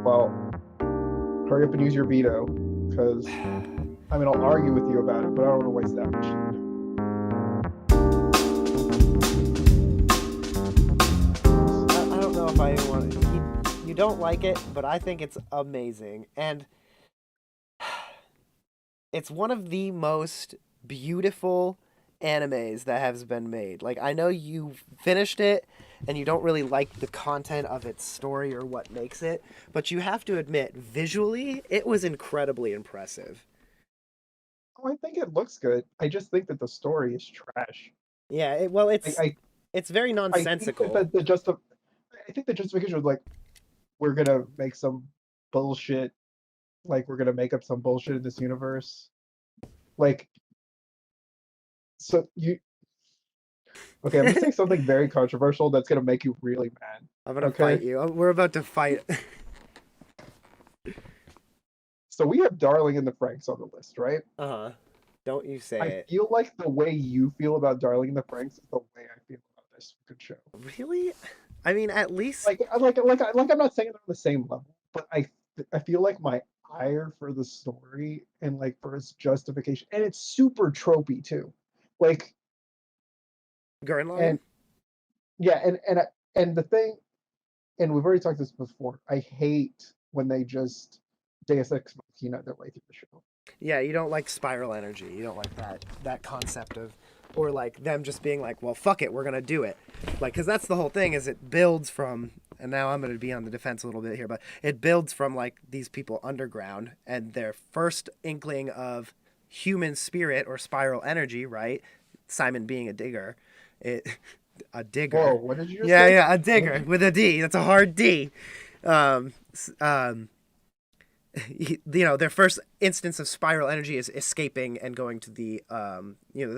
Well, hurry up and use your veto, because I mean, I'll argue with you about it, but I don't want to waste that much time. I don't know if I want. You don't like it, but I think it's amazing, and it's one of the most beautiful animes that has been made. Like I know you finished it and you don't really like the content of its story or what makes it, but you have to admit visually it was incredibly impressive. Oh, I think it looks good. I just think that the story is trash. Yeah, well I it's I, it's very I think that nonsensical. I think the justification was like we're gonna make some bullshit, like we're gonna make up some bullshit in this universe. Like, so you okay? I'm gonna say I'm something very controversial that's gonna make you really mad. gonna fight Okay, you. We're about to fight. so we have Darling in the Franks on the list, right? Uh-huh. Don't you say I it. feel like the way you feel about Darling in the Franks is the way I feel about this fucking show. Really? I mean, at least Like I'm not saying they're on the same level, but I feel like my ire for the story and like for its justification, and it's super tropey too. Like, Gurren Lagann? and yeah, and the thing, and we've already talked this before. I hate when they just Deus Ex Machina their way through the show. Yeah, you don't like spiral energy. You don't like that concept of or like them just being like, "Well, fuck it, we're going to do it." Like cuz that's the whole thing is it builds from and now I'm going to be on the defense a little bit here, but it builds from like these people underground and their first inkling of human spirit or spiral energy, right? Simon being a digger. It a Whoa, digger. what did you just Yeah, say? yeah, a What did digger you? with a D. That's a hard D. Um, their first instance of spiral energy is escaping and going to the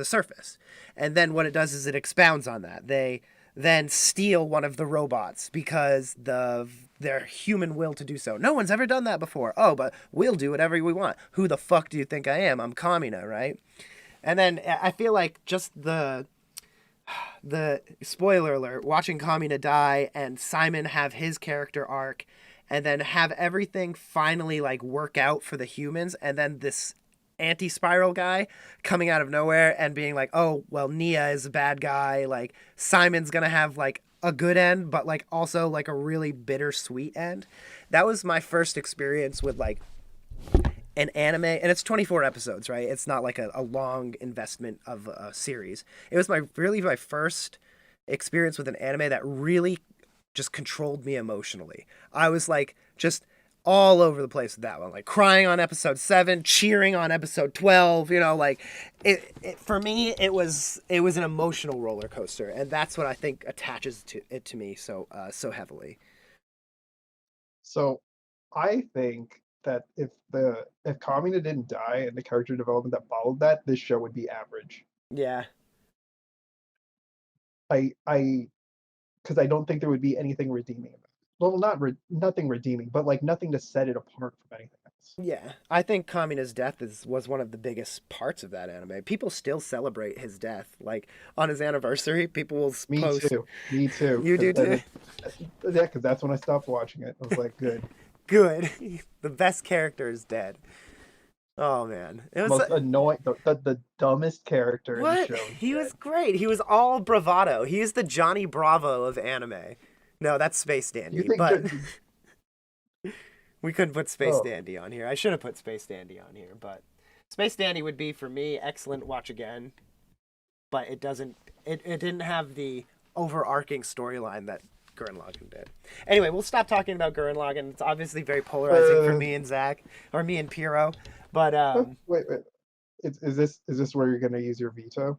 surface, and then what it does is it expounds on that. They then steal one of the robots because their human will to do so. No one's ever done that before. Oh, but we'll do whatever we want. Who the fuck do you think I am? I'm Kamina, right? And then I feel like just the spoiler alert, watching Kamina die and Simon have his character arc and then have everything finally like work out for the humans and then this anti-spiral guy coming out of nowhere and being like, "Oh, well Nia is a bad guy, like Simon's going to have like a good end but like also like a really bittersweet end." That was my first experience with like an anime, and it's 24 episodes, right? It's not like a long investment of a series. It was my first experience with an anime that really just controlled me emotionally. I was like just all over the place with that one, like crying on episode 7, cheering on episode 12. Like for me, it was an emotional roller coaster, and that's what I think attaches to it to me so heavily. So I think that if Kamina didn't die and the character development that followed that, this show would be average. Yeah, I because I don't think there would be anything redeeming about it. Well, nothing redeeming, but like nothing to set it apart from anything else. yeah, I think Kamina's death was one of the biggest parts of that anime. People still celebrate his death. Like on his anniversary, people will Me post. too. Me too. You Because do then too. it, yeah, because that's when I stopped watching it. I was like, good. Good. The best character is dead. Oh man, it was Most annoying, the dumbest character in the what? show is He was dead. great. He was all bravado. He is the Johnny Bravo of anime. No, that's Space You Dandy, think? but we couldn't put Space Oh, Dandy on here. I should have put Space Dandy on here, but Space Dandy would be for me excellent watch again, but it didn't have the overarching storyline that Gurren Lagann did. Anyway, we'll stop talking about Gurren Lagann. It's obviously very polarizing for uh, me and Zach, or me and Piero. But wait. Is this where you're gonna use your veto?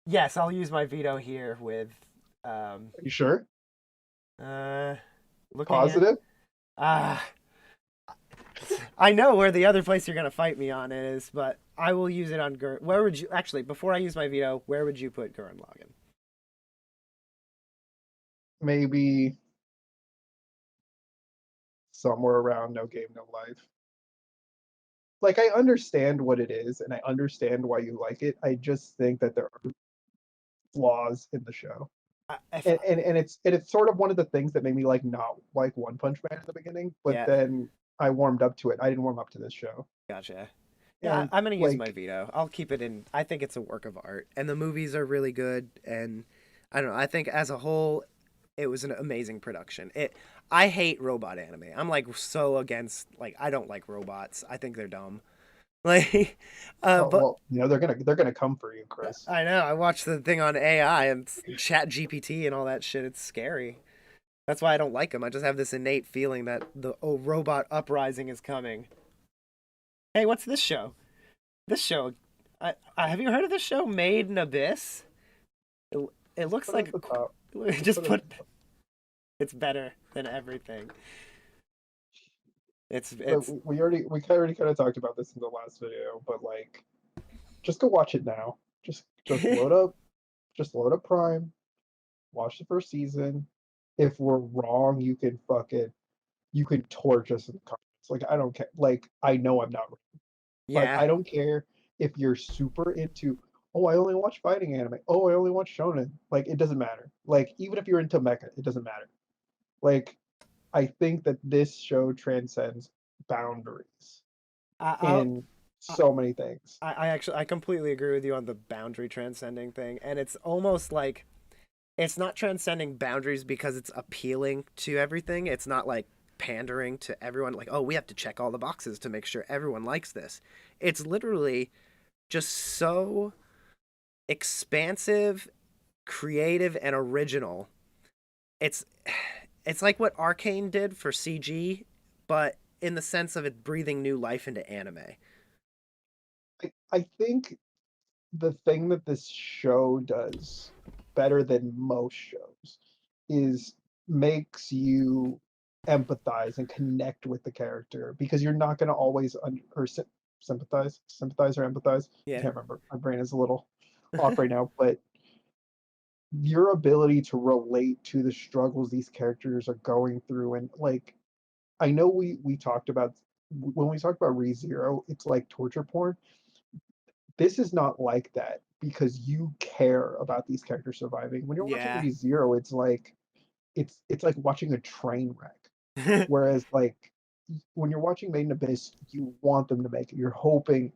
yes, I'll use my veto here with um, Are you sure? uh, looking at. Positive? Ah, I know where the other place you're gonna fight me on is, but I will use it on Gurren. Where would you actually? Before I use my veto, where would you put Gurren Lagann? Maybe somewhere around No Game, No Life. Like I understand what it is, and I understand why you like it. I just think that there are flaws in the show. If and it's sort of one of the things that made me like not like One Punch Man in the beginning, but yeah, then I warmed up to it. I didn't warm up to this show. gotcha. Yeah, And I'm gonna use my like, veto. I'll keep it in. I think it's a work of art, and the movies are really good. And I don't know. I think as a whole, it was an amazing production. I hate robot anime. I'm like so against. Like I don't like robots. I think they're dumb. Like, oh but well, they're gonna come for you, Chris. I know. I watched the thing on AI and Chat GPT and all that shit. It's scary. That's why I don't like them. I just have this innate feeling that the robot uprising is coming. Hey, what's this show? This show, have you heard of this show, Made in Abyss? It, it Just looks put it like at the top. Just just put it at put. the top. It's better than everything. It's But it's we already kind of talked about this in the last video, but like, just go watch it now. Just load up Prime, watch the first season. If we're wrong, you can torch us in the comments. Like, I don't care. Like, I know I'm not right. Like, yeah. I don't care if you're super into, oh, I only watch fighting anime. Oh, I only watch shonen. Like, it doesn't matter. Like, even if you're into mecha, it doesn't matter. Like, I think that this show transcends boundaries I, I'll. in so many things. I actually I completely agree with you on the boundary transcending thing, and it's almost like it's not transcending boundaries because it's appealing to everything. It's not like pandering to everyone. Like, oh, we have to check all the boxes to make sure everyone likes this. It's literally just so expansive, creative, and original. It's it's like what Arcane did for CG, but in the sense of it breathing new life into anime. I think the thing that this show does better than most shows is makes you empathize and connect with the character because you're not going to always sympathize or empathize. I Yeah. can't remember. My brain is a little off right now, but your ability to relate to the struggles these characters are going through, and like, I know we talked about when we talked about ReZero, it's like torture porn. This is not like that because you care about these characters surviving. When you're watching Yeah. ReZero, it's like watching a train wreck. Whereas like when you're watching Made in Abyss, you want them to make it. You're hoping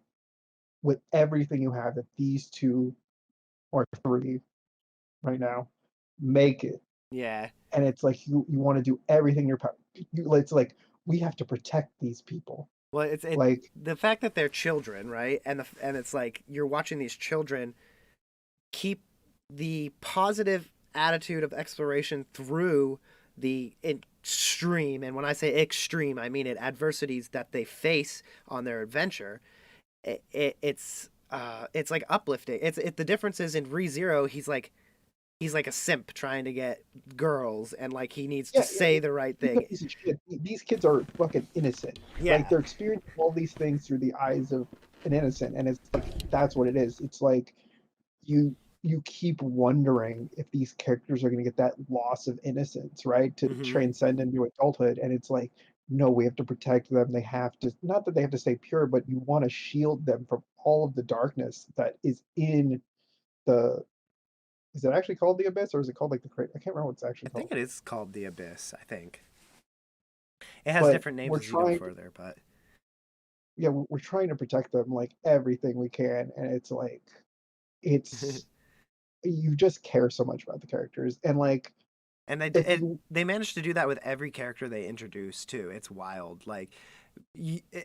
with everything you have that these two or three right now make it. Yeah. And it's like you want to do everything in your power. It's like we have to protect these people. Well, it's Like, the fact that they're children, right? And it's like you're watching these children keep the positive attitude of exploration through the extreme, and when I say extreme, I mean it, adversities that they face on their adventure. It's like uplifting. The difference is in ReZero, he's like a simp trying to get girls, and like he needs to yeah, say the right he's a thing. piece of shit. These kids are fucking innocent. Like, Yeah. they're experiencing all these things through the eyes of an innocent, and it's like that's what it is. It's like you you keep wondering if these characters are going to get that loss of innocence, right, to Mm-hmm. transcend into adulthood. And it's like, no, we have to protect them. They have to, not that they have to stay pure, but you want to shield them from all of the darkness that is in the. Is it actually called the abyss, or is it called like the crate? I can't remember what it's I actually think called. it is called the Abyss. I think it has But different names we're as you go trying, further, but yeah, we're trying to protect them like everything we can, and it's like it's you just care so much about the characters, and like and if you they managed to do that with every character they introduced too. It's wild. Like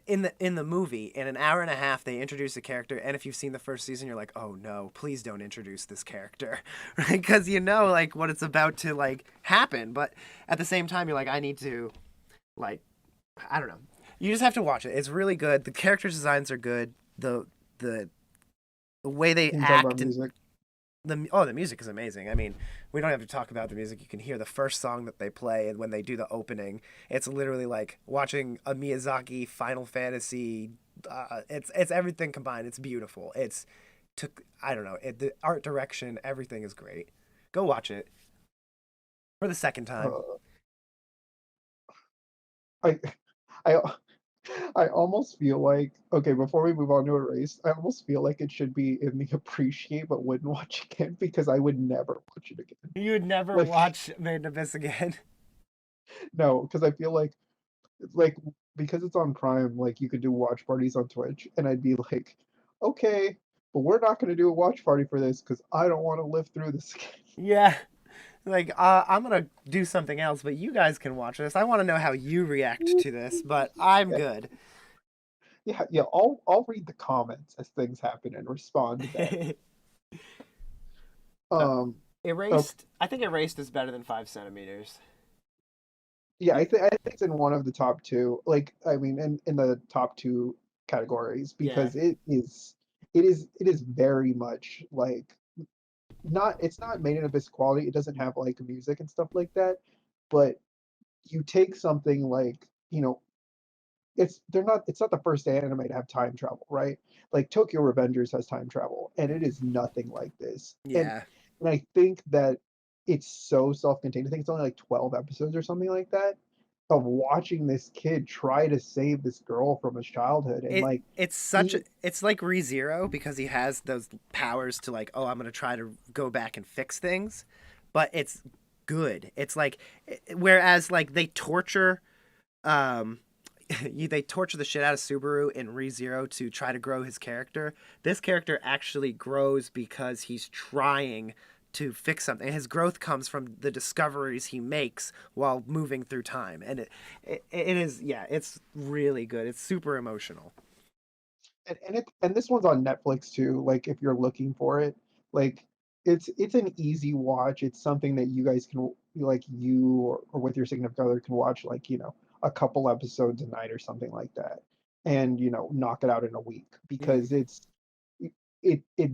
in the movie, in an hour and a half, they introduce a character, and if you've seen the first season, you're like, oh no, please don't introduce this character, right? Because you know like what it's about to like happen, but at the same time, you're like, I need to like, I don't know. You just have to watch it. It's really good. The character designs are good. The the way they can talk about act and music. the music is amazing. I mean, we don't have to talk about the music. You can hear the first song that they play, and when they do the opening, it's literally like watching a Miyazaki Final Fantasy. It's everything combined. It's beautiful. It's took I don't know the art direction. Everything is great. Go watch it for the second time. Uh, I I I almost feel like, okay, before we move on to Erased, I almost feel like it should be in the appreciate but wouldn't watch again because I would never watch it again. You would never Like, watch Made in Abyss again. no, because I feel like because it's on Prime, like you could do watch parties on Twitch, and I'd be like, okay, but we're not going to do a watch party for this because I don't want to live through this again. Yeah. Like, I'm gonna do something else, but you guys can watch this. I want to know how you react to this, but I'm Yeah, good. yeah, yeah. I'll read the comments as things happen and respond to that. Uh, Um, okay, Erased. I think Erased is better than 5 centimeters. yeah, I think it's in one of the top two. Like, I mean, in the top two categories Yeah. because it is very much like not it's not made in abyss quality. It doesn't have like music and stuff like that, but you take something like it's not the first anime to have time travel, right? Like Tokyo Revengers has time travel, and it is nothing like this. Yeah. And I think that it's so self-contained. I think it's only like 12 episodes or something like that of watching this kid try to save this girl from his childhood and It like it's such a, he it's like ReZero because he has those powers to like, oh, I'm gonna try to go back and fix things, but it's good. It's like, whereas like they torture um they torture the shit out of Subaru in ReZero to try to grow his character. This character actually grows because he's trying to fix something. His growth comes from the discoveries he makes while moving through time, and it is, yeah, it's really good. It's super emotional. and this one's on Netflix too. Like if you're looking for it, like it's an easy watch. It's something that you guys can like you or with your significant other can watch like a couple episodes a night or something like that, and knock it out in a week Mm. because it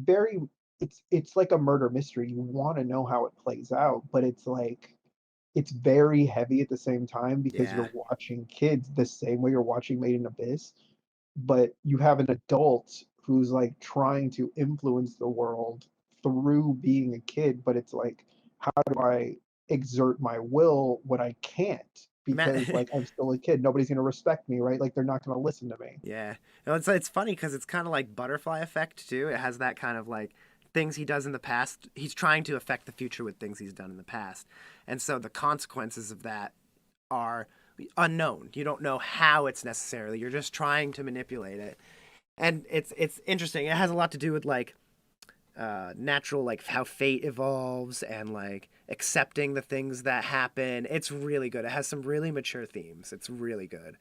very it's like a murder mystery. You want to know how it plays out, but it's like it's very heavy at the same time because Yeah. you're watching kids the same way you're watching Made in Abyss, but you have an adult who's like trying to influence the world through being a kid, but it's like how do I exert my will when I can't because Matt, like I'm still a kid, nobody's going to respect me, right? Like they're not going to listen to me. yeah. No, it's funny because it's kind of like Butterfly Effect too. It has that kind of like things he does in the past. He's trying to affect the future with things he's done in the past, and so the consequences of that are unknown. You don't know how it's necessarily. You're just trying to manipulate it, and it's interesting. It has a lot to do with like natural, like how fate evolves and like accepting the things that happen. It's really good. It has some really mature themes. It's really good.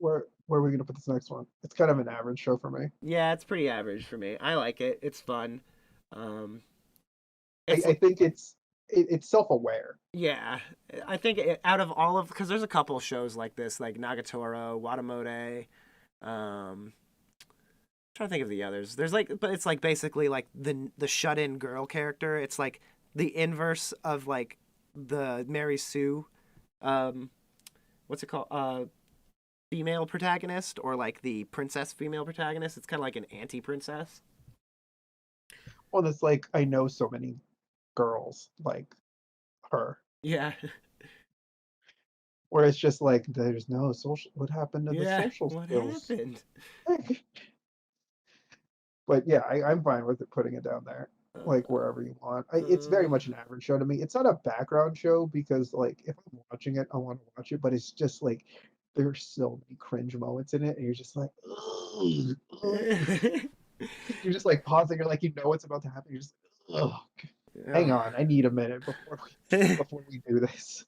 Where are we going to put this next one? It's kind of an average show for me. Yeah, it's pretty average for me. I like it. It's fun. Um, I, it's I think it's self-aware. yeah. I think out of all of, because there's a couple shows like this, like Nagatoro, Watamote. Trying to think of the others. There's like, but it's like basically like the shut-in girl character. It's like the inverse of like the Mary Sue. Um, what's it called? Female protagonist, or like the princess female protagonist. It's kind of like an anti-princess. Well, it's like I know so many girls like her. Yeah. Where it's just like there's no social. What happened to the Yeah. social What skills? happened? But yeah, I'm fine with it putting it down there, like Uh, wherever you want. It's very uh, much an average show to me. It's not a background show because like if I'm watching it, I want to watch it. But it's just like there's so many cringe moments in it, and you're just like, ugh, ugh. You're just like pausing. You're like you know what's about to happen. You're just, ugh. Hang on, I need a minute before we do this.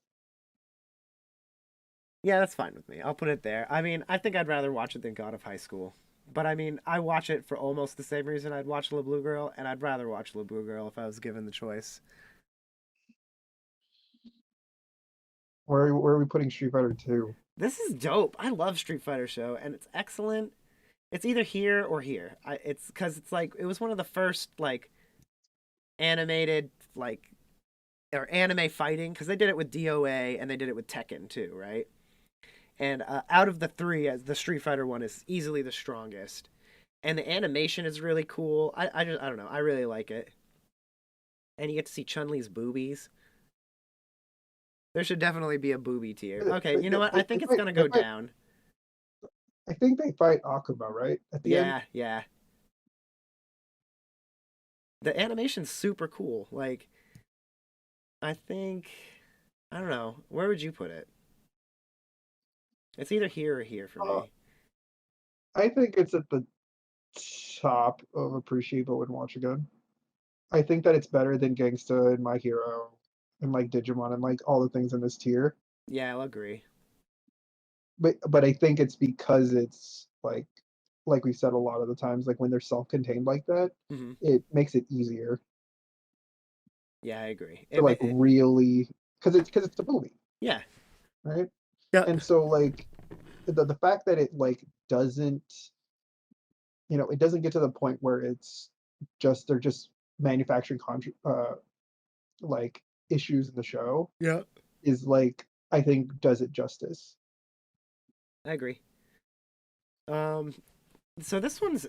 yeah, that's fine with me. I'll put it there. I mean, I think I'd rather watch it than God of High School. But I mean, I watch it for almost the same reason I'd watch La Blue Girl, and I'd rather watch La Blue Girl if I was given the choice. Where are we putting Street Fighter 2? This is dope. I love Street Fighter Show, and it's excellent. It's either here or here. It's because it's like it was one of the first like animated like or anime fighting because they did it with DOA and they did it with Tekken too, right? And out of the three, the Street Fighter one is easily the strongest, and the animation is really cool. I don't know. I really like it, and you get to see Chun Li's boobies. There should definitely be a booby tier. Uh, Okay, They, you know what? I they, they think it's fight, gonna they go fight, down. I think they fight Akuma, right? At the end? Yeah, yeah. The animation's super cool. Like, I think I don't know. Where would you put it? It's either here or here for Uh, me. I think it's at the top of Appreciate but Would Watch Again. I think that it's better than Gangsta and My Hero and like Digimon and like all the things in this tier. Yeah, I'll agree. But I think it's because it's like we said a lot of the times, like when they're self-contained like that, Hmm. it makes it easier Yeah, I agree. to like really because it's a movie, Yeah. right? Yeah. And so like the fact that it like doesn't it doesn't get to the point where it's just they're just manufacturing like issues in the show Yeah. is like I think does it justice. I agree. Um, so this one's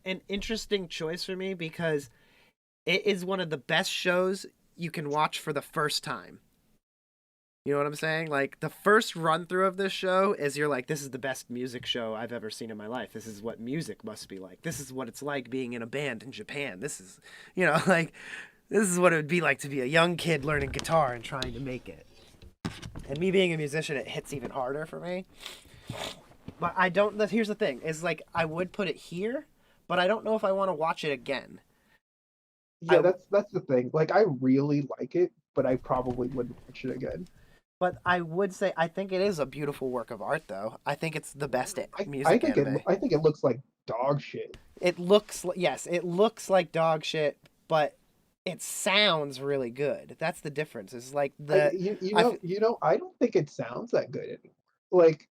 an interesting choice for me because it is one of the best shows you can watch for the first time. You know what I'm saying? Like the first run through of this show is you're like, this is the best music show I've ever seen in my life. This is what music must be like. This is what it's like being in a band in Japan. This is, like this is what it would be like to be a young kid learning guitar and trying to make it. And me being a musician, it hits even harder for me. But I don't. Here's the thing: is like I would put it here, but I don't know if I want to watch it again. Yeah, I that's the thing. Like I really like it, but I probably wouldn't watch it again. But I would say I think it is a beautiful work of art, though. I think it's the best I music think it anime. I think it looks like dog shit. It looks yes, it looks like dog shit, but it sounds really good. That's the difference. It's like I the you, you I know f- you know I don't think it sounds that good anymore. Like,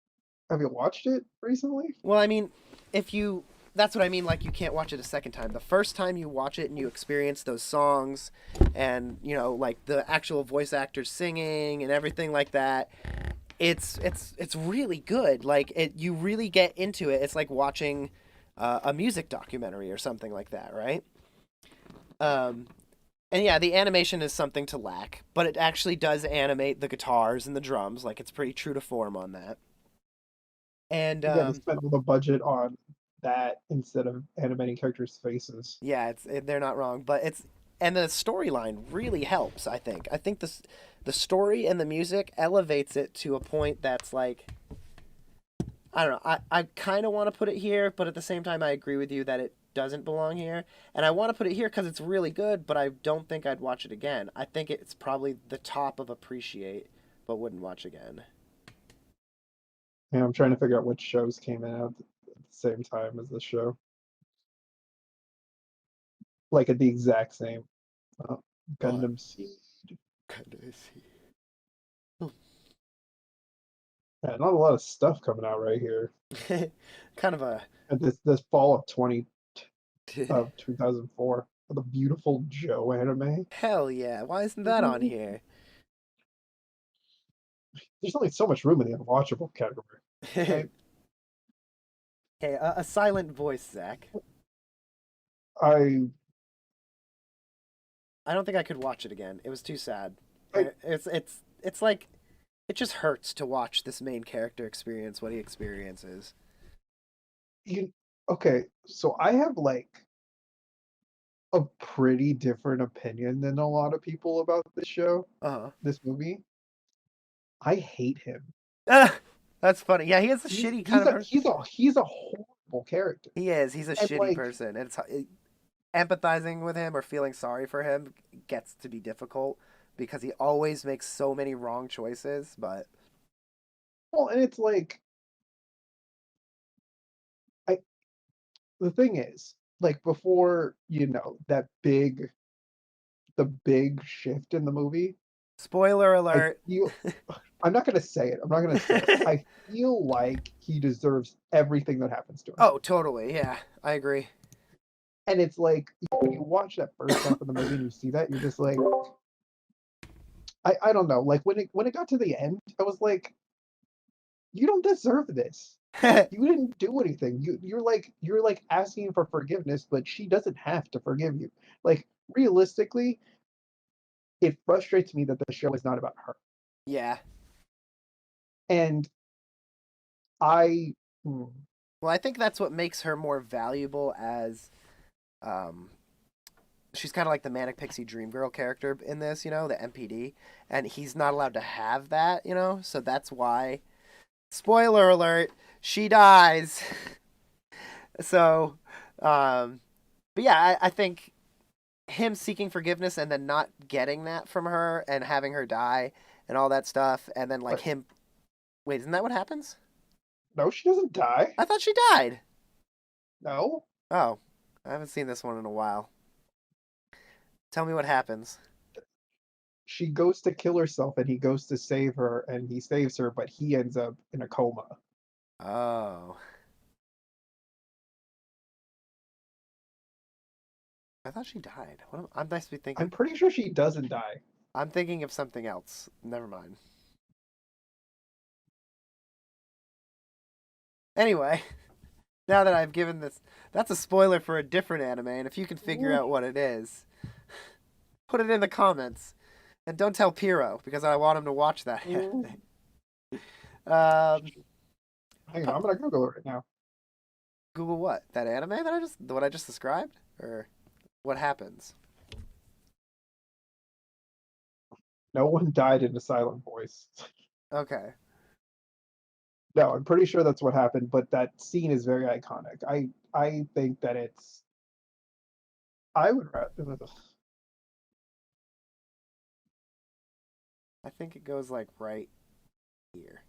have you watched it recently? well, I mean, if you that's what I mean. Like you can't watch it a second time. The first time you watch it and you experience those songs, and like the actual voice actors singing and everything like that, it's really good. Like you really get into it. It's like watching a music documentary or something like that, right? Um, and yeah, the animation is something to lack, but it actually does animate the guitars and the drums. Like it's pretty true to form on that. And Yeah, they spent all the budget on that instead of animating characters' faces. yeah, they're not wrong, but and the storyline really helps. I think the story and the music elevates it to a point that's like I don't know. I kind of want to put it here, but at the same time, I agree with you that it doesn't belong here. And I want to put it here because it's really good, but I don't think I'd watch it again. I think it's probably the top of Appreciate, but wouldn't watch again. And I'm trying to figure out which shows came out at the same time as this show, like at the exact same. Uh, Oh, Gundam Seed. kind of see. Yeah, not a lot of stuff coming out right here. Kind of a At this fall of 2004, the Beautiful Joe anime. hell yeah. Why isn't that on here? There's only so much room in the unwatchable category, Okay, right? a silent voice, Zach. I I don't think I could watch it again. It was too sad. I It's like it just hurts to watch this main character experience what he experiences. you okay, so I have like a pretty different opinion than a lot of people about this show, Uh-huh. this movie. I hate him. Ah, that's funny. Yeah, he is a He's shitty kind he's of a person. he's a he's a horrible character. He is. He's a And shitty like, person. And empathizing with him or feeling sorry for him gets to be difficult because he always makes so many wrong choices. But well, and it's like I the thing is, like before, the big shift in the movie, spoiler I alert. feel I'm not gonna say it. I'm not gonna say it. I feel like he deserves everything that happens to him. Oh, totally. Yeah, I agree. And it's like when you watch that first half of the movie and you see that, you're just like, I don't know. Like when it got to the end, I was like, you don't deserve this. You didn't do anything. You're like asking for forgiveness, but she doesn't have to forgive you. Like realistically, it frustrates me that the show is not about her. Yeah. And I, hmm, Well, I think that's what makes her more valuable as um she's kind of like the manic pixie dream girl character in this, the MPD, and he's not allowed to have that, so that's why, spoiler alert, she dies. So but yeah, I think him seeking forgiveness and then not getting that from her and having her die and all that stuff, and then like but him, wait, isn't that what happens? no, she doesn't die. I thought she died. No, Oh, I haven't seen this one in a while. Tell me what happens. she goes to kill herself, and he goes to save her, and he saves her, but he ends up in a coma. Oh, I thought she died. I'm nice to be thinking. I'm pretty sure she doesn't die. I'm thinking of something else. Never mind. Anyway, now that I've given this, that's a spoiler for a different anime, and if you can figure out what it is, put it in the comments. And don't tell Piro, because I want him to watch that anime. Um, Hang on, I'm gonna Google it right now. Google what? That anime that what I just described? Or what happens? No one died in a silent voice. Okay. No, I'm pretty sure that's what happened, but that scene is very iconic. I think that it's I would rather I think it goes like right here.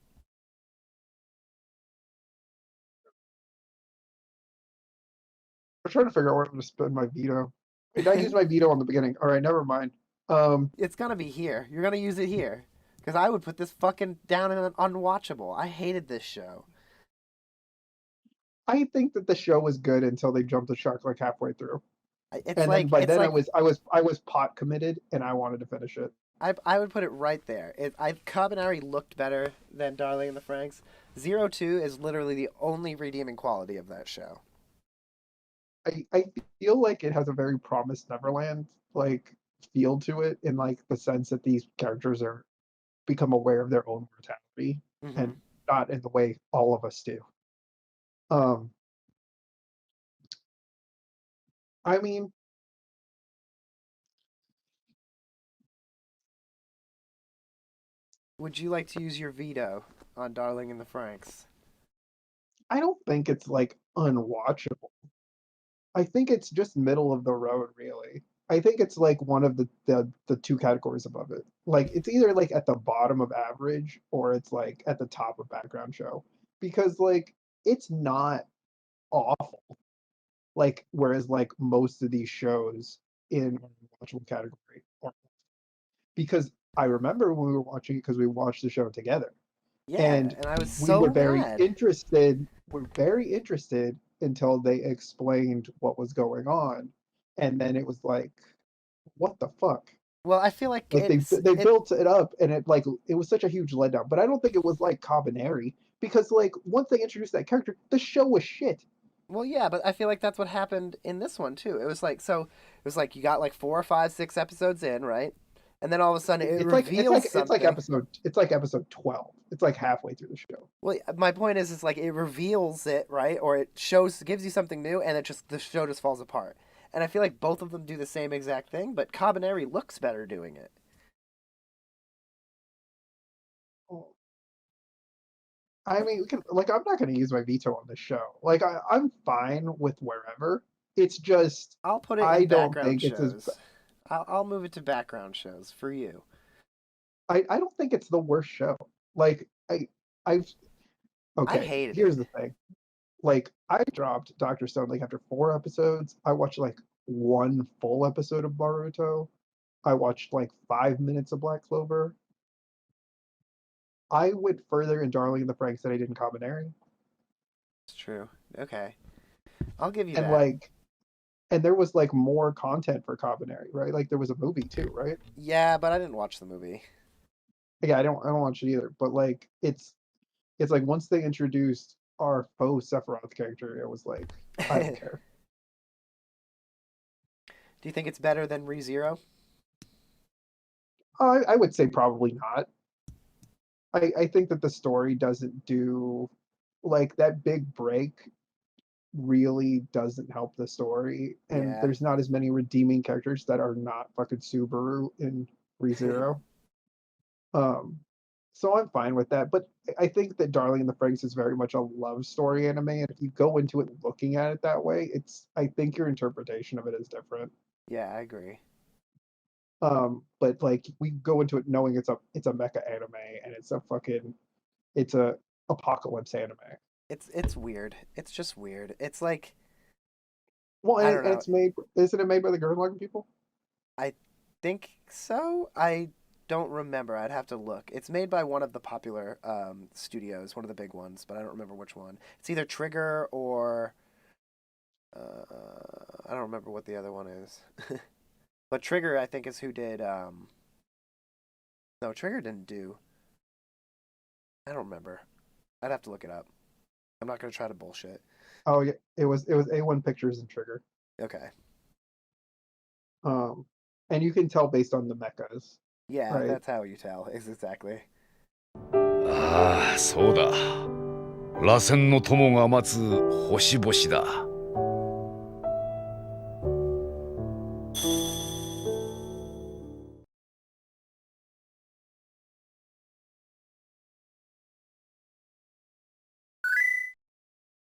I'm trying to figure out where I'm gonna spend my veto. Wait, I used my veto on the beginning. All right, never mind. Um, It's gonna be here. You're gonna use it here. Because I would put this fucking down in an unwatchable. I hated this show. I think that the show was good until they jumped the shark like halfway through, It's and then like by it's then like I was pot committed and I wanted to finish it. I would put it right there. Cabinari looked better than Darling in the Franxx. 02 is literally the only redeeming quality of that show. I feel like it has a very Promised Neverland like feel to it in like the sense that these characters are become aware of their own mortality Mm-hmm. and not in the way all of us do. Um, I mean, Would you like to use your veto on Darling in the Franxx? I don't think it's like unwatchable. I think it's just middle of the road, really. I think it's like one of the two categories above it. Like it's either like at the bottom of average or it's like at the top of background show because like it's not awful. Like whereas like most of these shows in watchable category are because I remember when we were watching it because we watched the show together Yeah, and and I was we were so mad. very interested until they explained what was going on and then it was like what the fuck, Well, I feel like like they built it up and it like it was such a huge letdown, but I don't think it was like Cabaneri because like once they introduced that character the show was shit. well, yeah, but I feel like that's what happened in this one too. It was like you got like 4 or 5, 6 episodes in, right? And then all of a sudden it reveals something. It's like episode 12, it's like halfway through the show. Well, my point is, it's like it reveals it, right? Or it gives you something new, and the show just falls apart. And I feel like both of them do the same exact thing, but Cabaneri looks better doing it. I mean, we can like I'm not going to use my veto on this show. Like I'm fine with wherever. It's just I'll put it in I don't background think it's as shows. I'll move it to background shows for you. I don't think it's the worst show. Like I've I okay. hated it. Here's the thing. Like I dropped Doctor Stone like after 4 episodes. I watched like one full episode of Boruto. I watched like 5 minutes of Black Clover. I went further in Darling in the Franxx than I did in Combinary. It's true. Okay, I'll give you And that. like and there was like more content for Combinary, right? Like there was a movie too, right? Yeah, but I didn't watch the movie. Yeah, I don't watch it either. But like it's like once they introduced our faux Sephiroth character, it was like I don't Do care. you think it's better than ReZero? I would say probably not. I think that the story doesn't do like that big break really doesn't help the story, and Yeah. there's not as many redeeming characters that are not fucking Subaru in ReZero. Um, so I'm fine with that. But I think that Darling in the Franxx is very much a love story anime, and if you go into it looking at it that way, it's I think your interpretation of it is different. Yeah, I agree. But like we go into it knowing it's a mecha anime and it's a apocalypse anime. It's weird. It's just weird. It's like Well, I don't and know. it's made isn't it made by the Gurren Lagann people? I think so. I don't remember. I'd have to look. It's made by one of the popular studios, one of the big ones, but I don't remember which one. It's either Trigger or I don't remember what the other one is. But Trigger, I think, is who did. No, Trigger didn't do. I don't remember. I'd have to look it up. I'm not gonna try to bullshit. Oh yeah, it was A1 Pictures and Trigger. Okay. Um, and you can tell based on the mechas, Yeah, right? that's how you tell. Is exactly. ああ、そうだ。螺旋の友が待つ星々だ。